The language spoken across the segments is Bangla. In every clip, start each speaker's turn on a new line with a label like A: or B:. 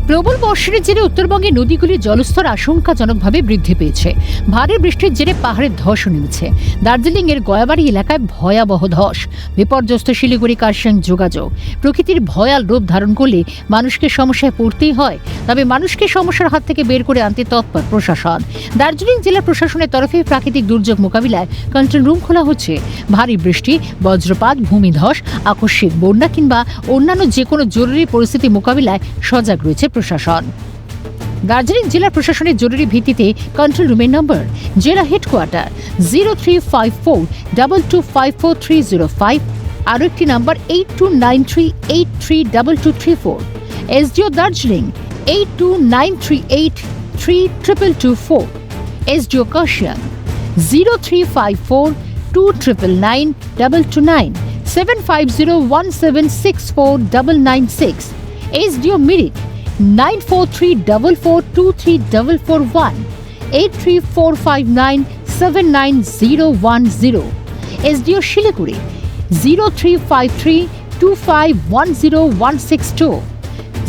A: প্রবল বর্ষণের জেরে উত্তরবঙ্গে নদীগুলির জলস্তর আশঙ্কাজনকভাবে বৃদ্ধি পেয়েছে। ভারী বৃষ্টির জেরে পাহাড়ের ধসও নেমেছে। দার্জিলিং এর গয়াবাড়ি এলাকায় ভয়াবহ ধস। বিপর্যস্ত শিলিগুড়ি কার্শিয়াং যোগাযোগ। প্রকৃতির ভয়াল রূপ ধারণ করলে মানুষকে সমস্যায় পড়তেই হয়, তবে মানুষকে সমস্যার হাত থেকে বের করে আনতে তৎপর প্রশাসন। দার্জিলিং জেলা প্রশাসনের তরফে প্রাকৃতিক দুর্যোগ মোকাবিলায় কন্ট্রোল রুম খোলা হচ্ছে। ভারী বৃষ্টি, বজ্রপাত, ভূমিধস, আকস্মিক বন্যা কিংবা অন্যান্য যে কোনো জরুরি পরিস্থিতি মোকাবিলায় সজাগ রয়েছে প্রশাসন। দার্জিলিং জেলা প্রশাসনের জরুরি ভিত্তিতে কন্ট্রোল রুমের নম্বর জেলা হেডকোয়ার্টার 0354225430 আরও একটি নম্বর 8293832234। SDO Darjeeling 8293832224। SDO Kurseong 0354299929 7501764996। SDO Mirik 9434423441 8345979010। SDO Shiliguri 035325106162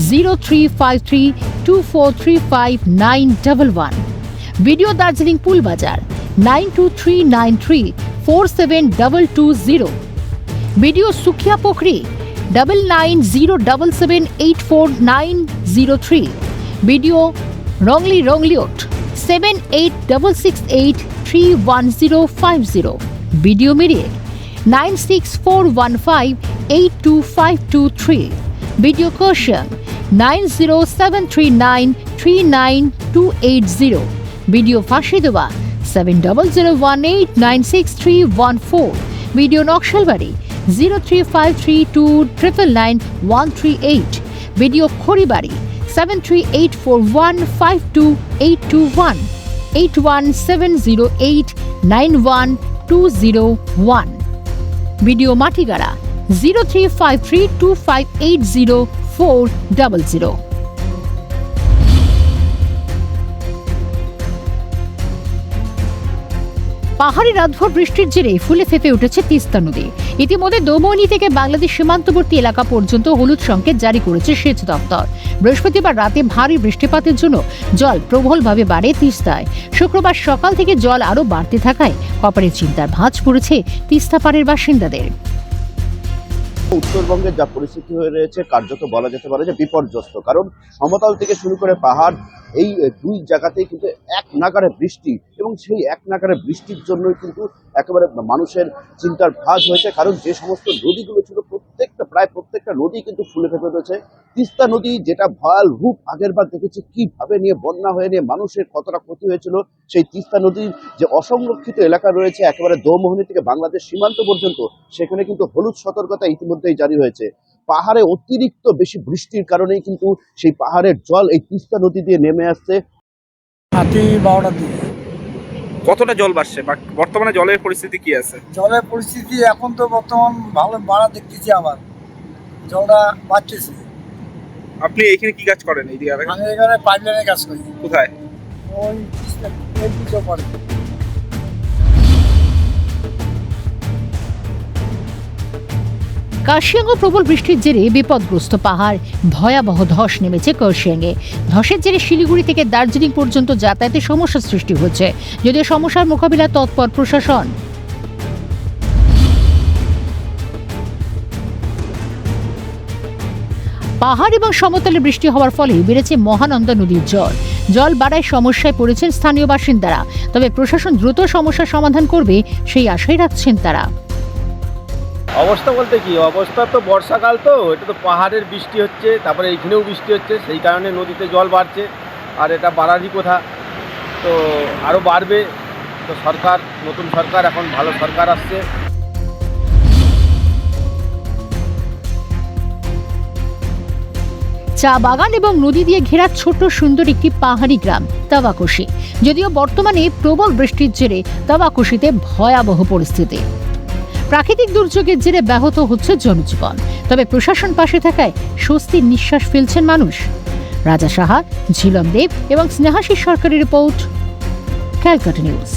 A: 035324359111। Video Darjeeling Pool Bazar 92393472220। Video Sukhia Pokri 9907784903। Video Rongli-Rongliot 7866831050। Video Mirik 9641582523। Video Karshiang 90739398280। Video Fashidova 7001896314। Video Nokshalbari 035329999138। Video Khoribari 738415281 81708912001। Video Matigara 035325804000। পাহাড়ি রাতভর বৃষ্টির জেরে ফুলে ফেঁপে উঠেছে তিস্তা নদী। ইতিমধ্যে দমনি থেকে বাংলাদেশ সীমান্তবর্তী এলাকা পর্যন্ত হলুদ সংকেত জারি করেছে সেচ দপ্তর। বৃহস্পতিবার রাতে ভারী বৃষ্টিপাতের জন্য জল প্রবলভাবে বাড়ে তিস্তায়। শুক্রবার সকাল থেকে জল আরও বাড়তে থাকায় কপালে চিন্তার ভাঁজ পড়েছে তিস্তা পাড়ের বাসিন্দাদের।
B: উত্তরবঙ্গের যা পরিস্থিতি হয়ে রয়েছে কার্যত বলা যেতে পারে যে বিপর্যস্ত, কারণ সমতল থেকে শুরু করে পাহাড় এই দুই জায়গাতেই কিন্তু এক নাগারে বৃষ্টি, এবং সেই এক নাগারে বৃষ্টির জন্যই কিন্তু একেবারে মানুষের চিন্তার ভাঁজ হয়েছে। কারণ যে সমস্ত নদীগুলো ছিল প্রায় প্রত্যেকটা নদী কিন্তু ফুলে ফেপে রয়েছে। তিস্তা নদী যেটা ভয়াল রূপ আগের বার দেখেছি কিভাবে নিয়ে বন্যা হয়ে নিয়ে মানুষের কতটা ক্ষতি হয়েছিল, সেই তিস্তা নদীর যে অসংরক্ষিত এলাকা রয়েছে একেবারে দোমোহনী থেকে বাংলাদেশ সীমান্ত পর্যন্ত, সেখানে কিন্তু হলুদ সতর্কতা ইতিমধ্যেই জারি হয়েছে। পাহাড়ে অতিরিক্ত বেশি বৃষ্টির কারণেই কিন্তু সেই পাহাড়ের জল এই তিস্তা নদী দিয়ে নেমে আসছে।
C: রাতে 12টার দিকে
D: কতটা জল বাড়ছে, বর্তমানে জলের পরিস্থিতি কি আছে?
C: জলের পরিস্থিতি এখন তো বর্তমান ভালো বাড়া দেখতেছি, আবার জলটা বাড়তেছে।
D: আপনি এখানে কি কাজ করেন? এই দিকে
C: আমি এখানে পাইপলাইনের কাজ করি।
D: কোথায়?
C: ওই কিছু পরে।
A: কার্শিয়াংয়ে প্রবল বৃষ্টির জেরে বিপদগ্রস্ত পাহাড়। ভয়াবহ ধস নেমেছে কার্শিয়াংয়ে। ধসের জেরে শিলিগুড়ি থেকে দার্জিলিং পর্যন্ত যাতায়াতে সমস্যার সৃষ্টি হচ্ছে, যদিও সমস্যার মোকাবিলায় তৎপর প্রশাসন। পাহাড় এবং সমতলে বৃষ্টি হওয়ার ফলে বেড়েছে মহানন্দা নদীর জল বাড়ায় সমস্যায় পড়েছেন স্থানীয় বাসিন্দারা। তবে প্রশাসন দ্রুত সমস্যার সমাধান করবে সেই আশাই রাখছেন তারা।
E: অবস্থা বলতে কি, অবস্থা তো বর্ষাকাল, তো এটা তো পাহাড়ের বৃষ্টি হচ্ছে, তারপরে এইখানেও বৃষ্টি হচ্ছে, সেই কারণে নদীতে জল বাড়ছে। আর এটা বাড়ারই কথা, তো আরও বাড়বে। তো সরকার, নতুন সরকার, এখন ভালো সরকার আসছে।
A: চা বাগান এবং নদী দিয়ে ঘেরা ছোট সুন্দর একটি পাহাড়ি গ্রাম তাওয়াকুশি। যদিও বর্তমানে প্রবল বৃষ্টির জেরে তাওয়াকুশিতে ভয়াবহ পরিস্থিতি। প্রাকৃতিক দুর্যোগের জেরে ব্যাহত হচ্ছে জনজীবন, তবে প্রশাসন পাশে থাকায় স্বস্তির নিঃশ্বাস ফেলছেন মানুষ। রাজা সাহা, ঝিলম দেব এবং স্নেহাশিস সরকারের রিপোর্ট, ক্যালকাটা নিউজ।